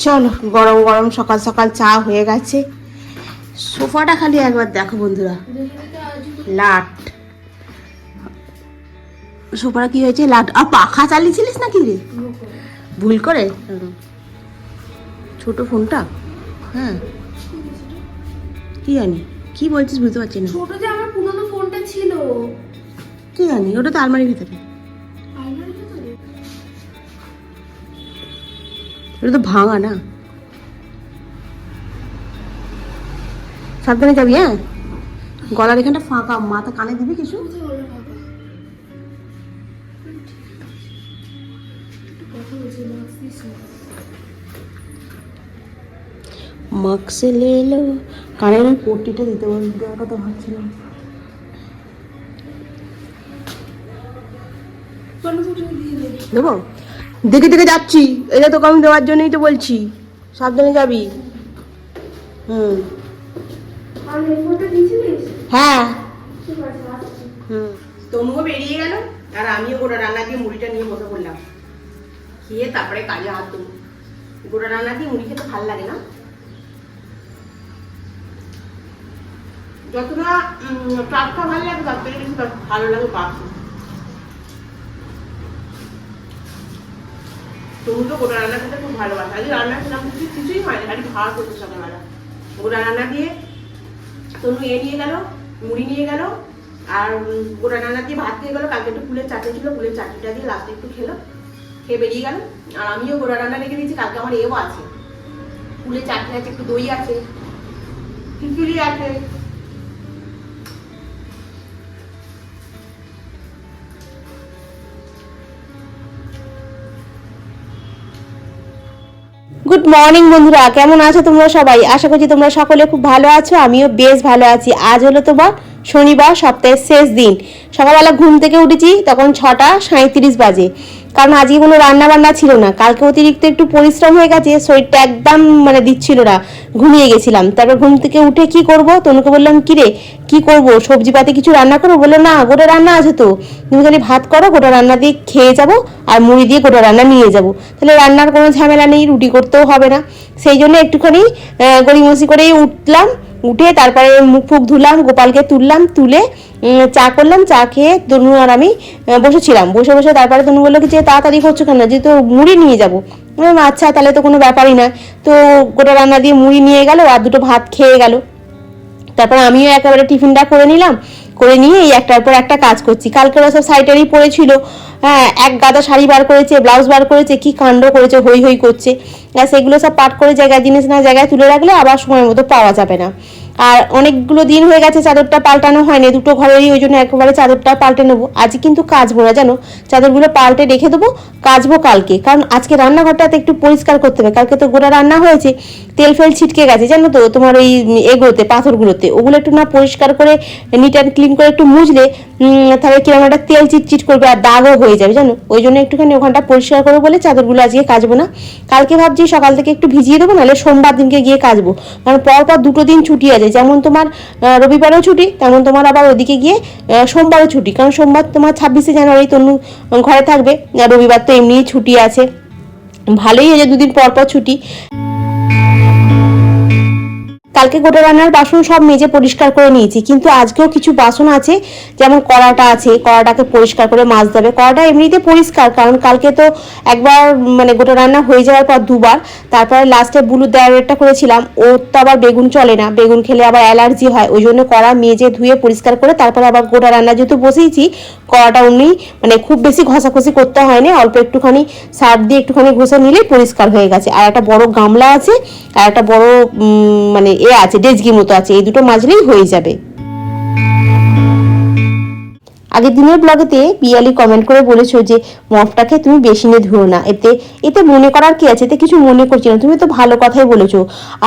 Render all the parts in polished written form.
চলো গরম গরম সকাল সকাল চা হয়ে গেছে। সোফাটা খালি একবার দেখো বন্ধুরা, লাট সোফাটা কি হয়েছে, লাট। আর পাখা চালিয়েছিলিস নাকি রে ভুল করে? ছোট ফোনটা, হ্যাঁ কি জানি কি বলছিস বুঝতে পারছি না। ছোট যে আমার পুরনো ফোনটা ছিল, কি জানি, ওটা তো আলমারির ভিতরে। ওটা তো ভাঙা না। সাবধানে যাবি, হ্যাঁ। গলার এখানটা ফাঁকা, মাথা কানে দিবি কিছু। মাস্ক লে এলো, কানের ওই পট্টিটা দিতে দেওয়ার কথা ভাবছিলাম। দেবো, দেখে দেখে যাচ্ছি, এটা তোকে আমি দেওয়ার জন্যই তো বলছি, সাবধানে যাবি। হ্যাঁ তনুও বেরিয়ে গেল, আর আমিও গোটা রান্না দিয়ে মুড়িটা নিয়ে বসে পড়লাম। খেয়ে তারপরে কাজে হাত দেবো। গোটা রান্না দিয়ে মুড়ি খেতে ভালো লাগে না? যতটা টাটকা ভালো লাগে তার থেকে বেশি ভালো লাগে বাকি। তনু তো গোটা রান্না খেতে খুব ভালোবাসে। আজকে রান্না খেলাম কিছুই হয়নি, খালি ভাত হতো সকালবেলা। গোটা রান্না দিয়ে তনু নিয়ে গেল, মুড়ি নিয়ে গেল, আর গোটা রান্না দিয়ে ভাত দিয়ে গেলো। কালকে একটু ফুলের চাটনি ছিল, ফুলের চাটনিটা দিয়ে লাস্টে একটু খেলো, খেয়ে বেরিয়ে গেল। আর আমিও গোটা রান্না রেখে দিয়েছি, কালকে আমার এও আছে, ফুলের চাটনি আছে, একটু দই আছে, খিচুড়ি আছে। গুড মর্নিং বন্ধুরা, কেমন আছো তোমরা সবাই? আশা করছি তোমরা সকলে খুব ভালো আছো, আমিও বেশ ভালো আছি। আজ হলো তোমার শনিবার, সপ্তাহের শেষ দিন। সকালবেলা ঘুম থেকে উঠেছি, তখন 6:37 বাজে, কারণ আজকে কোনো রান্না বান্না ছিল না। কালকে অতিরিক্ত একটু পরিশ্রম হয়ে গেছে, শরীরটা একদম দিচ্ছিল না, ঘুমিয়ে গেছিলাম। তারপর ঘুম থেকে উঠে কি করব, তনুকে বললাম কি রে কি করব, সবজি পাতি কিছু রান্না করবো? বললো না, গোটা রান্না আছে তো, তুমি খালি ভাত করো, গোটা রান্না দিয়ে খেয়ে যাবো, আর মুড়ি দিয়ে গোটা রান্না নিয়ে যাবো, তাহলে রান্নার কোনো ঝামেলা নেই, রুটি করতেও হবে না। সেই জন্য একটুখানি গড়িমসি করেই উঠলাম। উঠে তারপরে মুখ ফুক ধুলাম, গোপালকে তুললাম, তুলে চা করলাম। চা খেয়ে তনু আর আমি বসেছিলাম। বসে বসে তারপরে তনু বললো কি যে তাড়াতাড়ি করছো কেন, যে তো মুড়ি নিয়ে যাবো। আচ্ছা তাহলে তো কোনো ব্যাপারই না। তো গোটা রান্না দিয়ে মুড়ি নিয়ে গেল, আর দুটো ভাত খেয়ে গেল। তারপর আমিও একেবারে টিফিনটা করে নিলাম, করে নিয়ে এই একটার পর একটা কাজ করছি। কালকের সব সাইটারই পড়েছিল, হ্যাঁ, এক গাদা শাড়ি বার করেছে, ব্লাউজ বার করেছে, কি কাণ্ড করেছে, হই হই করছে। সেগুলো সব পাট করে জায়গায়, জিনিস না জায়গায় তুলে রাখলে আবার সময় মতো পাওয়া যাবে না। আর অনেকগুলো দিন হয়ে গেছে চাদরটা পাল্টানো হয়নি, দুটো ঘরেরই, ওই জন্য একেবারে চাদরটা পাল্টে নেবো। আজ কিন্তু কাচবো না জানো, চাদরগুলো পাল্টে রেখে দেবো, কাচবো কালকে। কারণ আজকে রান্নাঘরটাতে একটু পরিষ্কার করতে হবে। কালকে তো গোটা রান্না হয়েছে, তেল ফেল ছিটকে গেছে জানো তো, তোমার ওই এগুলোতে, পাথরগুলোতে। ওগুলো একটু না পরিষ্কার করে নিট অ্যান্ড ক্লিন করে একটু মুছলে তাহলে কিরকম একটা তেল চিটচিট করবে, আর দাগও হয়ে যাবে জানো। ওই জন্য একটুখানি ওখানটা পরিষ্কার করবো বলে চাদরগুলো আজকে কাচবো না। কালকে ভাবছি সকাল থেকে একটু ভিজিয়ে দেবো, নাহলে সোমবার দিনকে গিয়ে কাচবো। কারণ পরপর দুটো দিন ছুটি আছে, যেমন তোমার রবিবারও ছুটি, তেমন তোমার আবার ওদিকে গিয়ে সোমবারও ছুটি। কারণ সোমবার তোমার 26শে জানুয়ারি তনু ঘরে থাকবে, আর রবিবার তো এমনিই ছুটি আছে। ভালোই হয়েছে দুদিন পর পর ছুটি। কালকে গোটা রান্নার বাসন সব মেজে পরিষ্কার করে নিয়েছি, কিন্তু আজকেও কিছু বাসন আছে, যেমন কড়াটা আছে, কড়াটাকে পরিষ্কার করে মাজতে হবে। কড়াটা এমনিতে পরিষ্কার, কারণ কালকে তো একবার গোটা রান্না হয়ে যাওয়ার পর দুবার, তারপরে লাস্টে বুলুর দেওয়ারটা করেছিলাম। ওর তো আবার বেগুন চলে না, বেগুন খেলে আবার অ্যালার্জি হয়, ওই জন্য কড়া মেজে ধুয়ে পরিষ্কার করে তারপরে আবার গোটা রান্না যেহেতু বসেইছি, কড়াটা অমনি খুব বেশি ঘষাঘষি করতে হয়নি, অল্প একটুখানি সার্ফ দিয়ে একটুখানি ঘষে নিলেই পরিষ্কার হয়ে গেছে। আর একটা বড় গামলা আছে, আর একটা বড় আছে, ডেজকি মতো আছে, এই দুটো মাজলেই হয়ে যাবে। আগের দিনের ব্লগেতে পিয়ালি কমেন্ট করে বলেছো যে মফটাকে তুমি বেসিনে ধুও না, এতে মনে করার কি আছে, এতে কিছু মনে করছি না, তুমি তো ভালো কথাই বলেছো।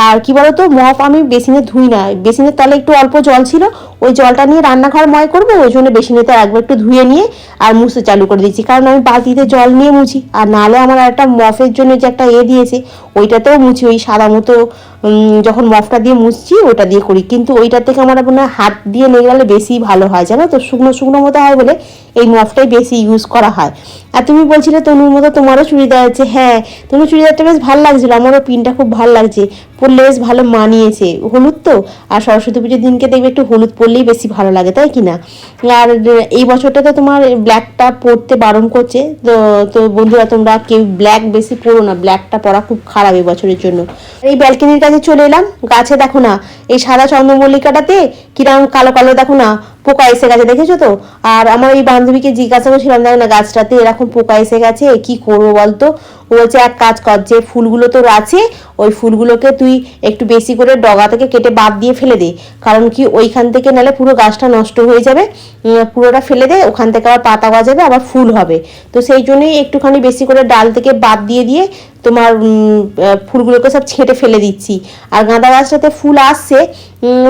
আর কি বলতো, মফ আমি বেসিনে ধুই না, বেসিনের তলে একটু অল্প জল ছিল, ওই জলটা নিয়ে রান্নাঘর ময় করবো, ওই জন্য বেসিনেতে একবার একটু ধুয়ে নিয়ে আর মুছতে চালু করে দিচ্ছি। কারণ আমি বালতিতে জল নিয়ে মুছি, আর নাহলে আমার একটা মফের জন্য যে একটা দিয়েছে, ওইটাতেও মুছি, ওই সাদা মতো যখন মফটা দিয়ে মুছছি ওটা দিয়ে করি, কিন্তু ওইটার থেকে আমার মনে হয় হাত দিয়ে নেড়ালে বেশি ভালো হয়, জানো তো, শুকনো শুকনো মতো হয় বলে এই মফটাই বেশি ইউজ করা হয়। আর তুমি বলছিলে তনুর মতো তোমারও চুড়িদার আছে, হ্যাঁ তনুর চুড়িদারটা বেশ ভালো লাগছিলো, আমারও পিনটা খুব ভালো লাগছে, পরলে বেশ ভালো মানিয়েছে, হলুদ তো, আর সরস্বতী পুজোর দিনকে দেখবে একটু হলুদ পরলেই বেশি ভালো লাগে, তাই কি না? আর এই বছরটা তো তোমার ব্ল্যাকটা পরতে বারণ করছে, তো তো বন্ধুরা তোমরা কেউ ব্ল্যাক বেশি পরো না, ব্ল্যাকটা পরা খুব খারাপ এই বছরের জন্য। এই ব্যালকনির কাছে চলে এলাম, গাছে দেখো না এই সাদা চন্দ্রমল্লিকাটাতে কিরকম কালো কালো দেখো না পোকা এসে গেছে, দেখেছো তো? আর আমার এই বান্ধবীকে জিজ্ঞাসা করছিলাম, দেখো না গাছটাতে এরকম পোকা এসে গেছে, কি করবো বলতো? ও বলছে এক কাজ কর, যে ফুলগুলো তোর আছে ওই ফুলগুলোকে তুই একটু বেশি করে ডগা থেকে কেটে বাদ দিয়ে ফেলে দে, কারণ কি ওইখান থেকে নালে পুরো গাছটা নষ্ট হয়ে যাবে, পুরোটা ফেলে দে, ওখান থেকে আবার পাতা গজাবে, আবার ফুল হবে। তো সেই জন্যই একটুখানি বেশি করে ডাল থেকে বাদ দিয়ে দিয়ে তোমার ফুলগুলোকে সব ছেঁটে ফেলে দিচ্ছি। আর গাঁদা গাছটাতে ফুল আসছে,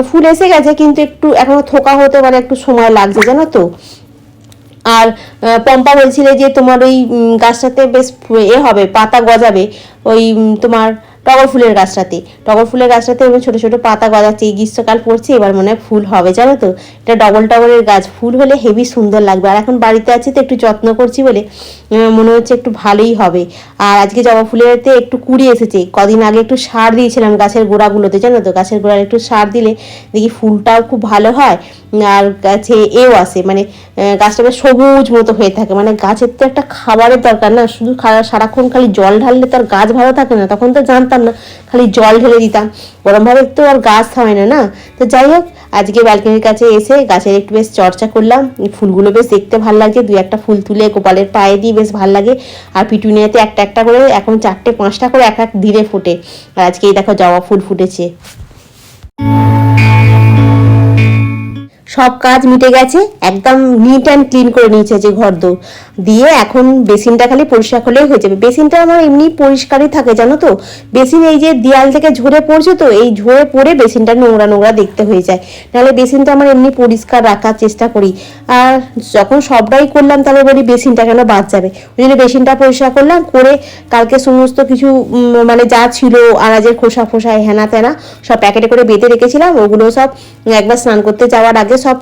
ফুল এসে গেছে, কিন্তু একটু এখনো থোকা হতে মানে একটু সময় লাগছে, জানো তো। আর পম্পা বলছিলে যে তোমার ওই গাছটাতে বেশ হবে, পাতা গজাবে, ওই তোমার টগর ফুলের গাছটাতে, টগর ফুলের গাছটাতে এবার ছোটো ছোটো পাতা গজাচ্ছে, এই গ্রীষ্মকাল পড়ছে, এবার মনে হয় ফুল হবে, জানো তো। এটা ডবল টগরের গাছ, ফুল হলে হেভি সুন্দর লাগবে। আর এখন বাড়িতে আছি তো একটু যত্ন করছি বলে মনে হচ্ছে একটু ভালোই হবে। আর আজকে জবা ফুলেতে একটু কুড়ি এসেছে, কদিন আগে একটু সার দিয়েছিলাম গাছের গোড়াগুলোতে, জানো তো, গাছের গোড়ায় একটু সার দিলে দেখি ফুলটাও খুব ভালো হয়, আর গাছে এও আসে, মানে গাছটা বেশ সবুজ মতো হয়ে থাকে। মানে গাছের তো একটা খাবারের দরকার না, শুধু সারাক্ষণ খালি জল ঢাললে তো আর গাছ ভালো থাকে না, তখন তো জানতাম না, খালি জল ঢেলে দিতাম, গরমভাবে তো আর গাছ থামে না না। তো যাই হোক, আজকে ব্যালকনির কাছে এসে গাছের একটু বেশ চর্চা করলাম, ফুলগুলো বেশ দেখতে ভালো লাগছে, দুই একটা ফুল তুলে গোপালের পায়ে দিয়ে বেশ ভালো লাগে। আর পিটুনিয়াতে একটা একটা করে এখন 4-5টা করে এক এক দিনে ফোটে, আর আজকে এই দেখো জবা ফুল ফুটেছে। সব কাজ মিটে গেছে, একদম নিট অ্যান্ড ক্লিন করে নিয়েছে যে ঘর দৌড় দিয়ে, এখন বেসিনটা খালি পরিষ্কার করলেই হয়ে যাবে। বেসিনটা আমার এমনি পরিষ্কারই থাকে, জানো তো, বেসিন এই যে দেয়াল থেকে ঝরে পড়ছে তো, এই ঝরে পড়ে বেসিনটা নোংরা নোংরা দেখতে হয়ে যায়, নাহলে বেসিনটা আমার এমনি পরিষ্কার রাখার চেষ্টা করি। আর যখন সবটাই করলাম তাহলে বলি বেসিনটা কেন বাদ যাবে, ওই জন্য বেসিনটা পরিষ্কার করলাম, করে কালকে সমস্ত কিছু মানে যা ছিল আনাজের খোসা ফোসা হেনা তেনা সব প্যাকেটে করে বেঁধে রেখেছিলাম, ওগুলো সব একবার স্নান করতে যাওয়ার আগে সব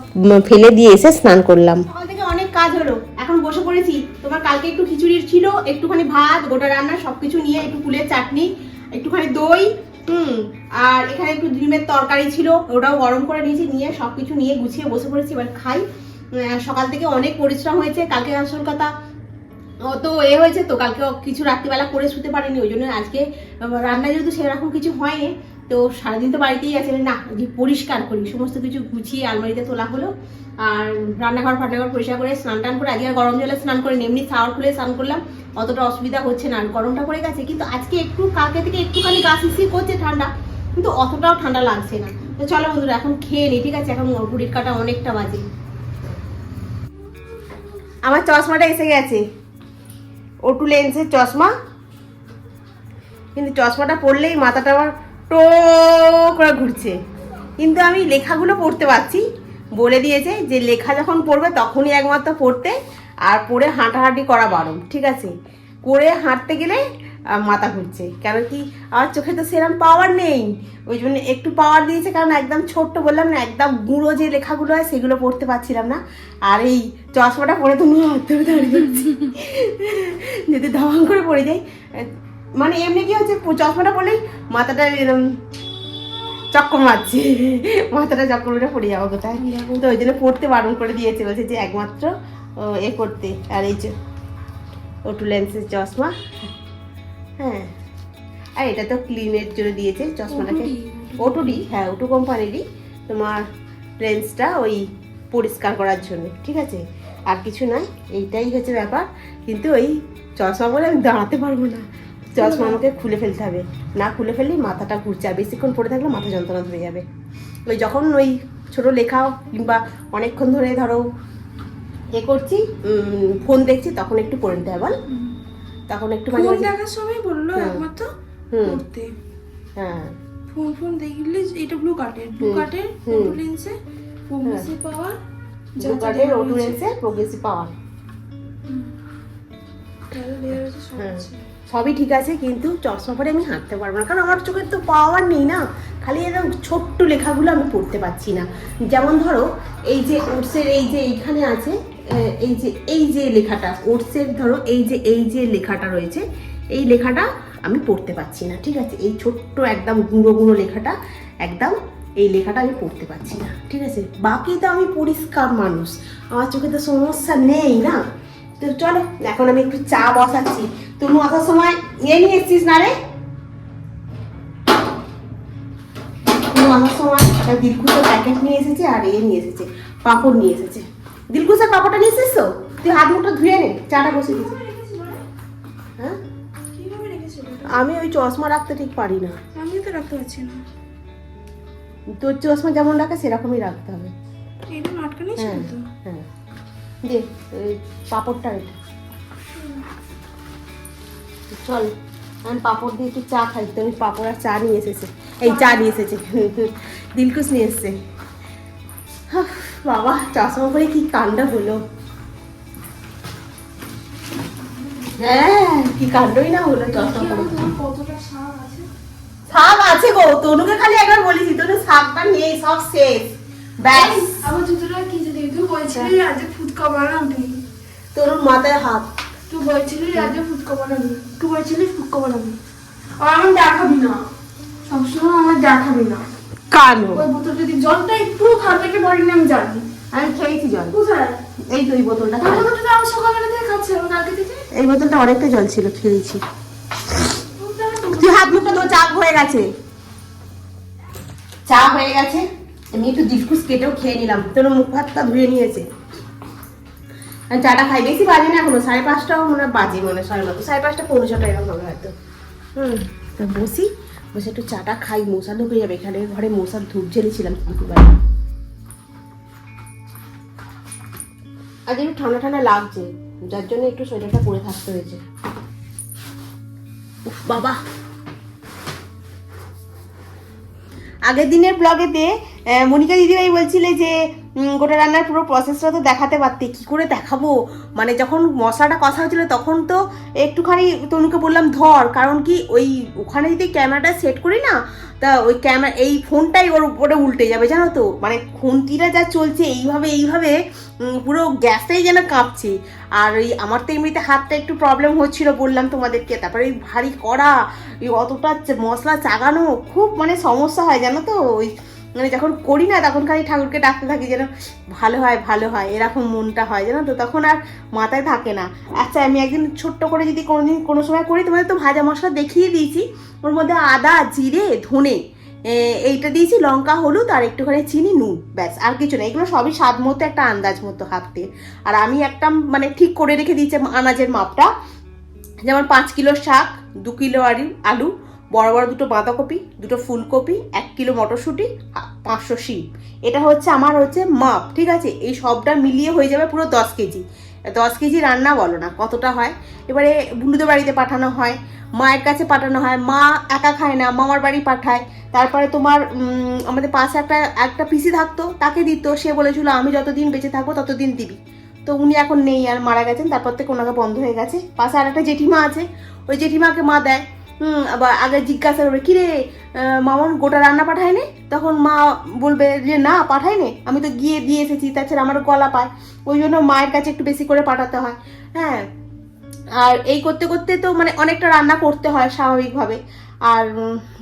ফেলে দিয়ে এসে স্নান করলাম। সকাল থেকে অনেক কাজ হলো, এখন বসে পড়েছি। তোমার কালকে একটু খিচুড়ি ছিল, একটুখানি ভাত, গোটা রান্না সবকিছু নিয়ে, একটু ফুলের চাটনি, একটুখানি দই, আর এখানে একটু ডিমের তরকারি ছিল, ওটাও গরম করে নিয়েছি, নিয়ে সবকিছু নিয়ে গুছিয়ে বসে পড়েছি, এবার খাই। সকাল থেকে অনেক পরিশ্রম হয়েছে, কালকে আসল কথা তো হয়েছে তো, কালকে কিছু রাত্রিবেলা করে শুতে পারিনি, ওই জন্য আজকে রান্না যেহেতু সেরকম কিছু হয়নি, তো সারাদিন তো বাড়িতেই আছে, না যে পরিষ্কার করি, সমস্ত কিছু গুছিয়ে আলমারিতে তোলা হলো। আর রান্নাঘর ফান্নাঘর পরিষ্কার করে স্নান টান করে, আজকে আর গরম জলে স্নান করে এমনি শাওয়ার খুলে স্নান করলাম, অতটা অসুবিধা হচ্ছে না, আর গরমটা পড়ে গেছে, কিন্তু আজকে একটু কালকে থেকে একটুখানি গা শিশির করছে ঠান্ডা, কিন্তু অতটাও ঠান্ডা লাগছে না। তো চলো বন্ধুরা এখন খেয়ে নিই, ঠিক আছে, এখন ঘড়ির কাটা অনেকটা বাজে। আমার চশমাটা এসে গেছে, ওটু লেন্সের চশমা, কিন্তু চশমাটা পরলেই মাথাটা আমার টো করে ঘুরছে, কিন্তু আমি লেখাগুলো পড়তে পারছি, বলে দিয়েছে যে লেখা যখন পড়বে তখনই একমাত্র পড়তে, আর পড়ে হাঁটাহাঁটি করা বারণ, ঠিক আছে, করে হাঁটতে গেলে মাথা ঘুরছে, কেন কি আমার চোখে তো সেরকম পাওয়ার নেই, ওই জন্য একটু পাওয়ার দিয়েছে, কারণ একদম ছোট্ট বললাম না, একদম গুঁড়ো যে লেখাগুলো হয় সেগুলো পড়তে পারছিলাম না। আর এই চশমাটা পরে তো হাঁটতে দাঁড়িয়ে যাচ্ছি, যদি ধাওয়ান করে পড়ে যাই, মানে এমনি কি হচ্ছে, চশমাটা পড়লেই মাথাটা এরকম চক্কর মারছে, মাথাটা চক্কর মেরে পড়ে যাবো কোথায়, তো ওই জন্য পড়তে বারণ করে দিয়েছে, বলছে যে একমাত্র এ করতে। আর এই যে ওটু লেন্সের চশমা, হ্যাঁ, আর এটা তো ক্লিনের জন্য দিয়েছে চশমাটাকে, ওটুডি, হ্যাঁ ওটু কোম্পানিরই, তোমার লেন্সটা ওই পরিষ্কার করার জন্য, ঠিক আছে, আর কিছু নয়, এইটাই হচ্ছে ব্যাপার। কিন্তু ওই চশমা বলে আমি দাঁড়াতে পারবো না, চশমা আমাকে খুলে ফেলতে হবে, না খুলে ফেললেই মাথাটা ঘুরছে, আর বেশিক্ষণ পড়ে থাকলে মাথা যন্ত্রণা ধরে যাবে। ওই যখন ওই ছোটো লেখাও কিংবা অনেকক্ষণ ধরে ধরো এ করছি, ফোন দেখছি, তখন একটু পড়ে নিতে হবে, বল, তখন একটু ফোন দেখার সময় বললো একমাত্র পড়তে, হ্যাঁ ফোন দেখলে এটা ব্লু কাটের ওটু লেন্সে প্রোগ্রেসিভ পাওয়ার, ব্লু কাটের ওটু লেন্সে প্রোগ্রেসিভ পাওয়ার, তাহলে দেওয়া আছে সব আছে। সবই ঠিক আছে, কিন্তু চশমা পরে আমি হাঁটতে পারবো না, কারণ আমার চোখের তো পাওয়ার নেই না। খালি এরকম ছোট্ট লেখাগুলো আমি পড়তে পারছি না। যেমন ধরো এই যে ওটসের এই যে এইখানে আছে, এই যে লেখাটা ওটসের, ধরো এই যে লেখাটা রয়েছে, এই লেখাটা আমি পড়তে পারছি না, ঠিক আছে? এই ছোট্ট একদম গুঁড়ো গুঁড়ো লেখাটা, একদম এই লেখাটা আমি পড়তে পারছি না, ঠিক আছে? বাকি তো আমি পরিষ্কার মানুষ, আমার চোখে তো সমস্যা নেই না। তো চলো এখন আমি একটু চা বসাচ্ছি। তুমি আসার সময় নিয়ে এসছিস না রে? তুমি আসার সময় দিলখুশের প্যাকেট নিয়ে এসেছে, আর নিয়ে এসেছে পাঁপড় নিয়ে এসেছে। দিলখুশের পাঁপড়টা নিয়ে এসেছিস তো? তুই হাত মুখটা ধুয়ে নে, চাটা বসে দিয়েছি। হ্যাঁ, কিভাবে রেখেছিল? আমি ওই চশমা রাখতে ঠিক পারি না। আমিও তো রাখতে পারছি না। তোর চশমা যেমন রাখে সেরকমই রাখতে হবে। এটা আটকানি ছিল তো। হ্যাঁ, দে ওই পাঁপড়টা এটা। চল আমি পাঁপড় দিয়ে একটু চা খাই। তো আমি পাঁপড় আর চা নিয়ে এসেছে, এই চা নিয়ে এসেছে, দিলকুশ নিয়ে এসছে। বাবা চশমা পরে কি কাণ্ড হলো। হ্যাঁ, কি কাণ্ডই না হলো চশমা পরে। তোমার কতটা শাক আছে? শাক আছে গো, তনুকে খালি একবার বলেছি, তনু শাকটা নেই, সব শেষ, ব্যাস। আমার জুতোটা কি যদি তুই বলছিলি আজ ফুটকা বানাবি, তনুর মাথায় হাত। তুই বলছিলি আজ ফুটকা বানাবি, তুই বলছিলি ফুটকা বানাবি, আর আমি দেখাবি না, সবসময় আমার দেখাবি না। কানো ওই বোতল যদি জলটা একটু খাওয়া থেকে পড়ি না আমি জানি। আমি খেয়েছি জল। কোথায়? এই তো এই বোতলটা ওই বোতলটা আমি সকালবেলা থেকে খাচ্ছি, আমি কালকে থেকে। এই বোতলটা অনেকটা জল ছিল, খেয়েছি। তুই হাত মুখটা ধো, চা হয়ে গেছে, চা হয়ে গেছে। আমি একটু দিলকুশ কেটেও খেয়ে নিলাম, তোর মুখ হাতটা ধুয়ে নিয়েছে। আমি চাটা খাই, বেশি বাজে না এখনো, 5:30টাও মনে হয় বাজে, মনে হয় 5:30, 5:30 পৌনে 6টা এরকম হবে হয়তো। তো বসে একটু চাটা খাই, মশা ঢুকে যাবে এখানে, ঘরে মশার ধূপ ঝেড়েছিলাম দুপুরবেলা। আজ একটু ঠান্ডা ঠান্ডা লাগছে, যার জন্য একটু সোয়েটারটা পরে থাকতে হয়েছে। উফ বাবা, আগের দিনের ব্লগেতে মনিকা দিদিভাই বলছিলে যে গোটা রান্নার পুরো প্রসেসটা তো দেখাতে পারতে। কি করে দেখাবো, মানে যখন মশলাটা কষা হচ্ছিলো তখন তো একটুখানি তনুকে বললাম ধর, কারণ কি ওই ওখানে যদি ক্যামেরাটা সেট করি না, তা ওই ক্যামেরা এই ফোনটাই ওর উপরে উল্টে যাবে জানো তো, মানে খুন্তিটা যা চলছে এইভাবে পুরো গ্যাসটাই যেন কাঁপছে। আর ওই আমার তো এমনিতে হাতটা একটু প্রবলেম হচ্ছিল বললাম তোমাদেরকে, তারপরে ওই ভারী কড়া, ওই অতটা মশলা চাগানো খুব মানে সমস্যা হয় জানো তো। ওই মানে যখন করি না তখন খালি ঠাকুরকে ডাকতে থাকি যেন ভালো হয় এরকম মনটা হয় জানো তো, তখন আর মাথায় থাকে না। আচ্ছা আমি একদিন ছোট্ট করে যদি কোনোদিন কোনো সময় করি, তোমাদের তো ভাজা মশলা দেখিয়ে দিয়েছি, ওর মধ্যে আদা জিরে ধনে এইটা দিয়েছি, লঙ্কা হলুদ আর একটুখানি চিনি নুন, ব্যাস আর কিছু না। এগুলো সবই স্বাদ মতো একটা আন্দাজ মতো হাতে। আর আমি একটা মানে ঠিক করে রেখে দিয়েছি আনাজের মাপটা, যেমন 5 কিলো শাক, 2 কিলো আলু, বড় বড় 2টো বাঁধাকপি, 2টো ফুলকপি, 1 কিলো মটরশুঁটি, 500 শিম। এটা হচ্ছে আমার মাপ, ঠিক আছে? এই সবটা মিলিয়ে হয়ে যাবে পুরো 10 কেজি। 10 কেজি রান্না বলো না কতটা হয়। এবারে বুলুদের বাড়িতে পাঠানো হয়, মায়ের কাছে পাঠানো হয়, মা একা খায় না, মামার বাড়ি পাঠায়। তারপরে তোমার আমাদের পাশে একটা পিসি থাকতো, তাকে দিত, সে বলেছিল আমি যতদিন বেঁচে থাকবো ততদিন দিবি। তো উনি এখন নেই, আর মারা গেছেন, তারপর থেকে ওনাকে বন্ধ হয়ে গেছে। পাশে আর একটা জেঠিমা আছে, ওই জেঠিমাকে মা দেয়। আবার আগে জিজ্ঞাসা করবে কিরে মামন গোটা রান্না পাঠায়নি, তখন মা বলবে যে না পাঠায়নি, আমি তো গিয়ে দিয়ে এসেছি, তাছাড়া আমার গলা পায়, ওই জন্য মায়ের কাছে একটু বেশি করে পাঠাতে হয়। হ্যাঁ, আর এই করতে করতে তো মানে অনেকটা রান্না করতে হয় স্বাভাবিকভাবে। আর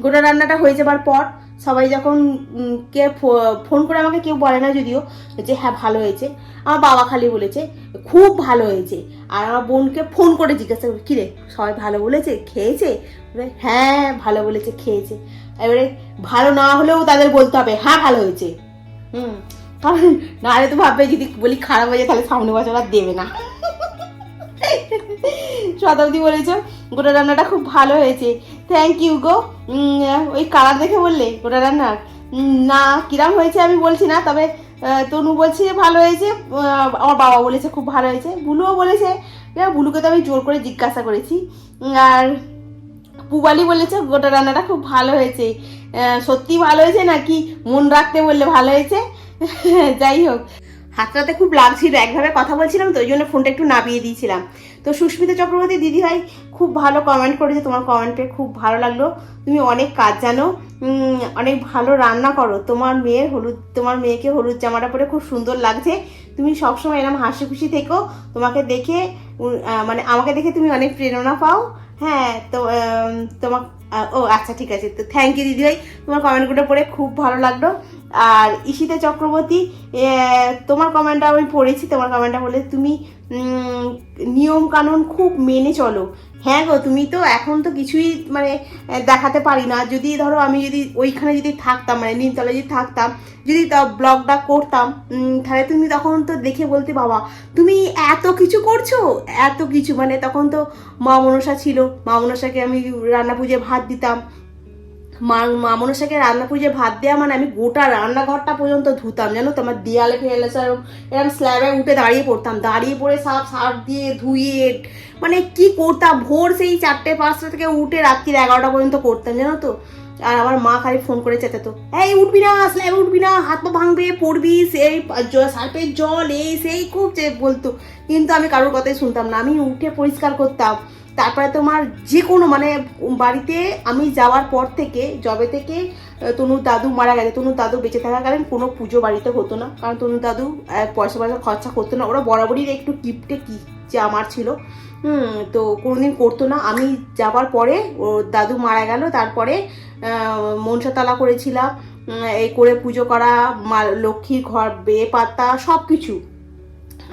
গোটা রান্নাটা হয়ে যাবার পর সবাই যখন কে ফোন করে আমাকে কেউ বলে না যদিও যে হ্যাঁ ভালো হয়েছে, আমার বাবা খালি বলেছে খুব ভালো হয়েছে। আর আমার বোনকে ফোন করে জিজ্ঞাসা করি কিরে সবাই ভালো বলেছে, খেয়েছে? হ্যাঁ ভালো বলেছে, খেয়েছে। এবারে ভালো না হলেও তাদের বলতে হবে হ্যাঁ ভালো হয়েছে। কারণ নাহলে তো ভাববে যদি বলি খারাপ হয়ে যায় তাহলে সামনে বছর আর দেবে না। শতাব্দী বলেছ গোটা রান্নাটা খুব ভালো হয়েছে, থ্যাংক ইউ গো। ওই কালার দেখে বললে গোটা রান্নার? না কিরাম হয়েছে আমি বলছি না, তবে তনু বলছে ভালো হয়েছে, আমার বাবা বলেছে খুব ভালো হয়েছে, বুলুও বলেছে। বুলুকে তো আমি জোর করে জিজ্ঞাসা করেছি। আর পুবালি বলেছে গোটা রান্নাটা খুব ভালো হয়েছে। সত্যি ভালো হয়েছে নাকি মন রাখতে বললে ভালো হয়েছে? যাই হোক, হাতটাতে খুব লাগছিল, একভাবে কথা বলছিলাম তো ওই জন্য ফোনটা একটু নামিয়ে দিয়েছিলাম। তো সুস্মিতা চক্রবর্তী দিদিভাই খুব ভালো কমেন্ট করেছে, তোমার কমেন্টে খুব ভালো লাগলো। তুমি অনেক কাজ জানো, অনেক ভালো রান্না করো, তোমার মেয়েকে হলুদ জামাটা পরে খুব সুন্দর লাগছে। তুমি সবসময় এরকম হাসি খুশি থেকো, তোমাকে দেখে মানে আমাকে দেখে তুমি অনেক প্রেরণা পাও। হ্যাঁ, তো তোমার ও আচ্ছা ঠিক আছে, তো থ্যাংক ইউ দিদিভাই, তোমার কমেন্টগুলো পড়ে খুব ভালো লাগলো। আর ঈশিতা চক্রবর্তী, তোমার কমেন্টটা আমি পড়েছি, তোমার কমেন্টটা বলে তুমি নিয়ম কানুন খুব মেনে চলো। হ্যাঁ গো, তুমি তো এখন তো কিছুই মানে দেখাতে পারি না। যদি ধরো আমি যদি ওইখানে যদি থাকতাম, মানে নিমতলায় যদি থাকতাম, যদি ব্লগটা করতাম, তাহলে তুমি তখন তো দেখে বলতে বাবা তুমি এত কিছু করছো, এত কিছু। মানে তখন তো মা মনসা ছিল, মা মনসাকে আমি রান্না পুজো ভাত দিতাম। মা মনসাকে রান্না পুজো ভাত দেওয়া মানে আমি গোটা রান্নাঘরটা পর্যন্ত ধুতাম, জানো তো। আমার দেয়ালে ফেলে এরকম স্ল্যাবে উঠে দাঁড়িয়ে পড়তাম, দাঁড়িয়ে পড়ে সার্ফ দিয়ে ধুয়ে মানে কি করতাম, ভোর সেই 4-5টা থেকে উঠে রাত্রির 11টা পর্যন্ত করতাম, জানো তো। আর আমার মা খালি ফোন করে চেঁচাতো, এই উঠবি না, স্ল্যাবে উঠবি না, হাত পা ভাঙবে, পড়বি, সেই সার্ফের জল এই সেই খুব বলতো। কিন্তু আমি কারোর কথাই শুনতাম না, আমি উঠে পরিষ্কার করতাম। তারপরে তোমার যে কোনো মানে বাড়িতে আমি যাওয়ার পর থেকে, যবে থেকে তনুর দাদু মারা গেছে, তনুর দাদু বেঁচে থাকাকালীন কোনো পুজো বাড়িতে হতো না, কারণ তনুর দাদু পয়সা খরচা করতো না। ওরা বরাবরই একটু কিপটে কি যে আমার ছিল, তো কোনোদিন করতো না। আমি যাবার পরে ও দাদু মারা গেল, তারপরে মনসাতলা করেছিলাম, এই করে পুজো করা, মা লক্ষ্মীর ঘর বেয়ে পাতা সব কিছু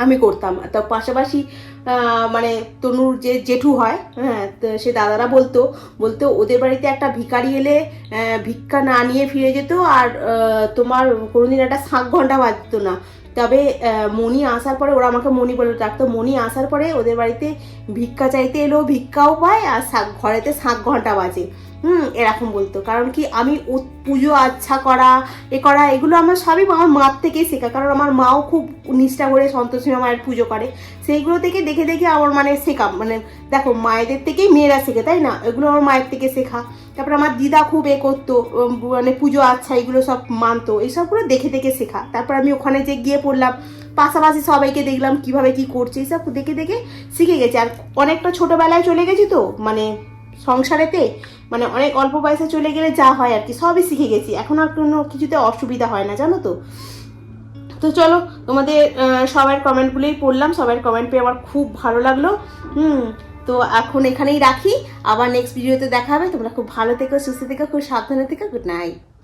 আমি করতাম। তো পাশাপাশি মানে তনুর যে জেঠু হয়, হ্যাঁ, তো সে দাদারা বলতো ওদের বাড়িতে একটা ভিখারি এলে ভিক্ষা না নিয়ে ফিরে যেত, আর তোমার কোনোদিন একটা শাঁখ ঘন্টা বাজতো না। তবে মণি আসার পরে, ওরা আমাকে মণি বলে ডাকতো, মণি আসার পরে ওদের বাড়িতে ভিক্ষা চাইতে এলেও ভিক্ষাও পায়, আর ঘরেতে শাঁখ ঘন্টা বাজে, এরকম বলতো। কারণ কি আমি পুজো আচ্ছা করা এগুলো আমার সবই আমার মার থেকেই শেখা, কারণ আমার মাও খুব নিষ্ঠা করে সন্তোষী মায়ের পুজো করে। সেইগুলো থেকে দেখে দেখে আমার মানে শেখা, মানে দেখো মায়েদের থেকেই মেয়েরা শেখে, তাই না, এগুলো আমার মায়ের থেকে শেখা। তারপরে আমার দিদা খুব করতো, মানে পুজো আচ্ছা এগুলো সব মানতো, এইসবগুলো দেখে দেখে শেখা। তারপর আমি ওখানে যে গিয়ে পড়লাম, পাশাপাশি সবাইকে দেখলাম কিভাবে কি করছে, এইসব দেখে দেখে শিখে গেছি। আর অনেকটা ছোটবেলায় চলে গেছি তো, মানে সংসারেতে, মানে অনেক অল্প বয়সে চলে গেলে যা হয় আর কি, সবই শিখে গেছি। এখন আর কোনো কিছুতে অসুবিধা হয় না, জানো তো। তো চলো, তোমাদের সবার কমেন্টগুলোই পড়লাম, সবার কমেন্ট পেয়ে আমার খুব ভালো লাগলো। তো এখন এখানেই রাখি, আবার নেক্সট ভিডিওতে দেখা হবে। তোমরা খুব ভালো থেকো, সুস্থ থেকো, খুব সাবধানে থেকো। Good night.